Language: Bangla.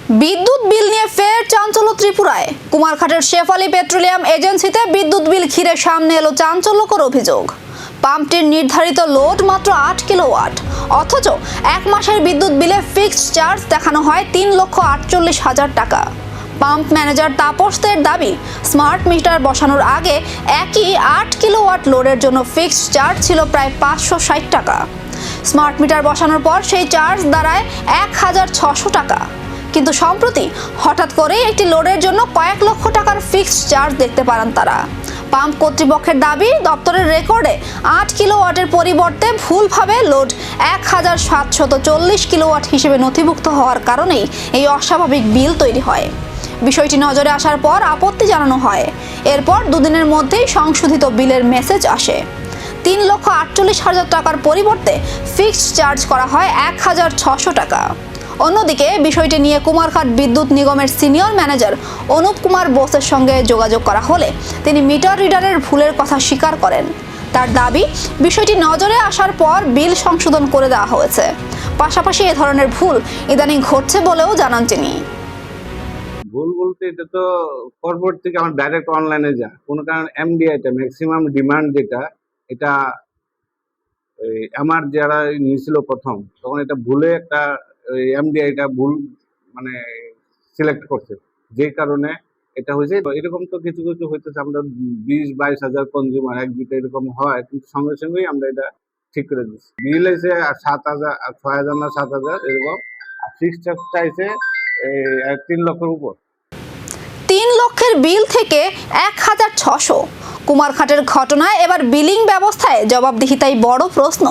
বিদ্যুৎ বিল নিয়ে ফের চাঞ্চল্য ত্রিপুরায়। কুমারঘাটের শেফালি পেট্রোলিয়াম এজেন্সিতে বিদ্যুৎ বিল ঘিরে সামনে এলো চাঞ্চল্যকর অভিযোগ। পাম্পটির নির্ধারিত লোড মাত্র 8 কিলোওয়াট, অথচ এক মাসের বিদ্যুৎ বিলে ফিক্সড চার্জ দেখানো হয় 3,48,000 টাকা। পাম্প ম্যানেজার তাপসদের দাবি, স্মার্ট মিটার বসানোর আগে একই 8 কিলোওয়াট লোডের জন্য ফিক্সড চার্জ ছিল প্রায় 560 টাকা। স্মার্ট মিটার বসানোর পর সেই চার্জ দাঁড়ায় 1,600 টাকা। কিন্তু সম্প্রতি হঠাৎ করেই একটি লোডের জন্য কয়েক লক্ষ টাকার ফিক্সড চার্জ দেখতে পারেন তারা। পাম্প কর্তৃপক্ষের দাবি, দপ্তরের রেকর্ডে 8 কিলোওয়াটের পরিবর্তে ভুলভাবে লোড 1,740 কিলোওয়াট হিসেবে নথিভুক্ত হওয়ার কারণেই এই অস্বাভাবিক বিল তৈরি হয়। বিষয়টি নজরে আসার পর আপত্তি জানানো হয়। এরপর দুদিনের মধ্যেই সংশোধিত বিলের মেসেজ আসে। 3,48,000 টাকার পরিবর্তে ফিক্সড চার্জ করা হয় 1,600 টাকা। অন্যদিকে বিষয়টি নিয়ে কুমারঘাট বিদ্যুৎ নিগমের সিনিয়র ম্যানেজার অনুপ কুমার বোসের সঙ্গে যোগাযোগ করা হলে তিনি মিটার রিডারের ভুলের কথা স্বীকার করেন। তার দাবি, বিষয়টি নজরে আসার পর বিল সংশোধন করে দেওয়া হয়েছে। পাশাপাশি এ ধরনের ভুল ইদানিং ঘটছে বলেও জানান তিনি। ভুল বলতে এটা তো কর্পোরেট থেকে আমার ডাইরেক্ট অনলাইনে যায়, কোনো কারণ এমডিআইটা ম্যাক্সিমাম ডিমান্ড যেটা, এটা আমার যারা নিয়েছিল প্রথম, তখন এটা ভুলে একটা এমডিআইটা ভুল মানে সিলেক্ট করছে, যে কারণে এটা হয়েছে। এরকম তো কিছু কিছু হইতেছে, আমরা 20-22 হাজার কনজিউমার এক দিকে এরকম হয়, কিন্তু সঙ্গে সঙ্গেই আমরা এটা ঠিক করে দিচ্ছি। বিল এসে 7,000, 6,000 না 7,000 এরকম, আর ফিক্সড চার্জ চাইছে 3 লক্ষের উপর। 3 লক্ষের বিল থেকে 1,600। কুমারঘাটের ঘটনায় এবার বিলিং ব্যবস্থায় জবাবদিহিতাই বড় প্রশ্ন।